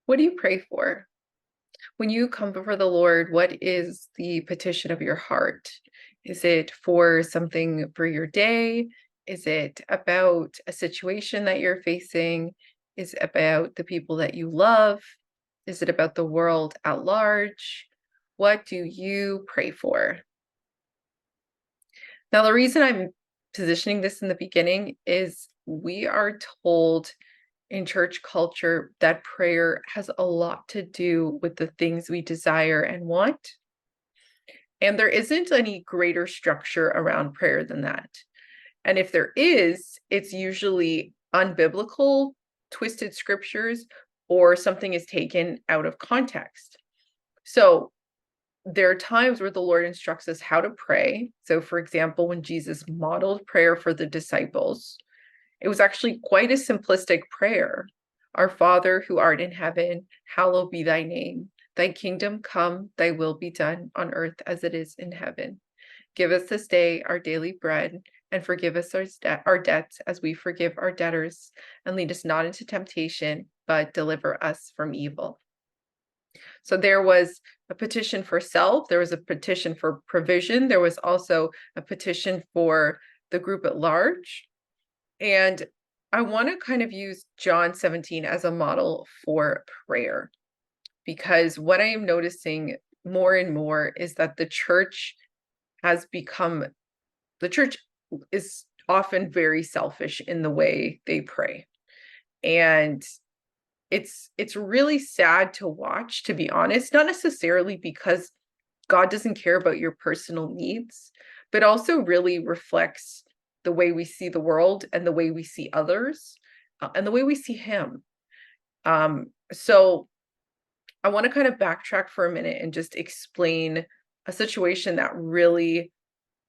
What do you pray for? When you come before the Lord, what is the petition of your heart? Is it for something for your day? Is it about a situation that you're facing? Is it about the people that you love? Is it about the world at large? What do you pray for? Now, the reason I'm positioning this in the beginning is we are told in church culture that prayer has a lot to do with the things we desire and want. And there isn't any greater structure around prayer than that. And if there is, it's usually unbiblical, twisted scriptures, or something is taken out of context. So there are times where the Lord instructs us how to pray. So, for example, when Jesus modeled prayer for the disciples, it was actually quite a simplistic prayer. Our Father who art in heaven, hallowed be thy name. Thy kingdom come, thy will be done on earth as it is in heaven. Give us this day our daily bread, and forgive us our debts as we forgive our debtors. And lead us not into temptation, but deliver us from evil. So there was a petition for self, there was a petition for provision, there was also a petition for the group at large. And I want to kind of use John 17 as a model for prayer, because what I am noticing more and more is that the church is often very selfish in the way they pray. And it's really sad to watch, to be honest, not necessarily because God doesn't care about your personal needs, but also really reflects the way we see the world and the way we see others and the way we see him. So I want to kind of backtrack for a minute and just explain a situation that really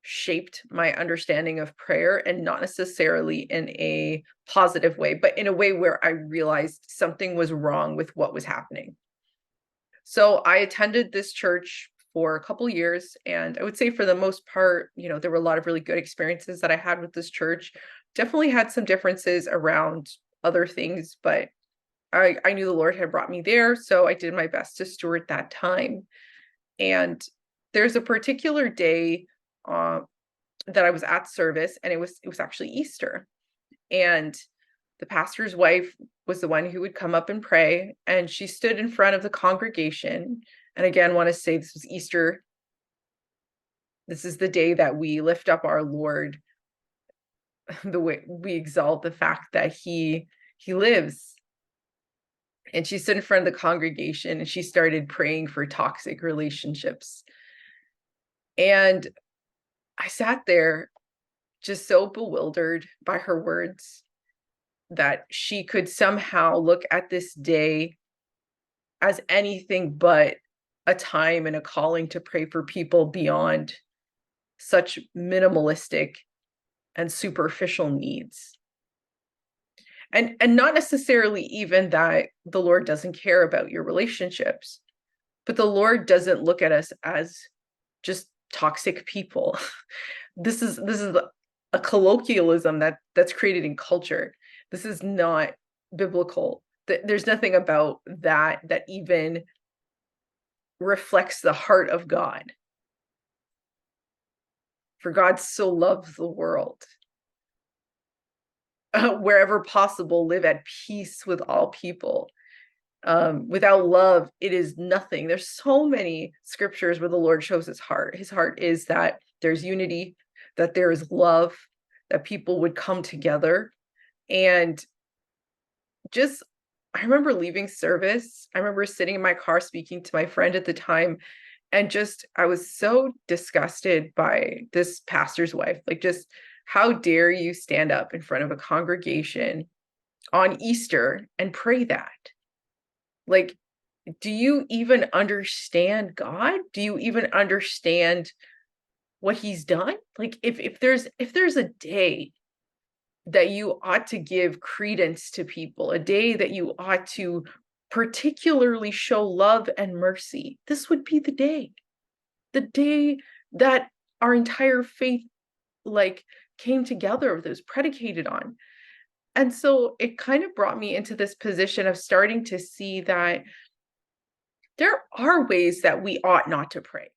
shaped my understanding of prayer, and not necessarily in a positive way, but in a way where I realized something was wrong with what was happening. So I attended this church for a couple years, and I would say for the most part, there were a lot of really good experiences that I had with this church. Definitely had some differences around other things, but I knew the Lord had brought me there, so I did my best to steward that time. And there's a particular day that I was at service, and it was actually Easter. And the pastor's wife was the one who would come up and pray, and she stood in front of the congregation. And again, want to say this was Easter. This is the day that we lift up our Lord, the way we exalt the fact that he lives. And she stood in front of the congregation and she started praying for toxic relationships. And I sat there just so bewildered by her words, that she could somehow look at this day as anything but a time and a calling to pray for people beyond such minimalistic and superficial needs. And not necessarily even that the Lord doesn't care about your relationships, but the Lord doesn't look at us as just toxic people. This is a colloquialism that's created in culture. This is not biblical. There's nothing about that even reflects the heart of God. For God so loves the world. Wherever possible, live at peace with all people. Without love, it is nothing. There's so many scriptures where the Lord shows his heart. His heart is that there's unity, that there is love, that people would come together. And just, I remember leaving service. I remember sitting in my car speaking to my friend at the time, and just, I was so disgusted by this pastor's wife. Like, just how dare you stand up in front of a congregation on Easter and pray that? Like, do you even understand God? Do you even understand what he's done? Like, if there's a day that you ought to give credence to people, a day that you ought to particularly show love and mercy, this would be the day that our entire faith, like, came together, that was predicated on. And so it kind of brought me into this position of starting to see that there are ways that we ought not to pray.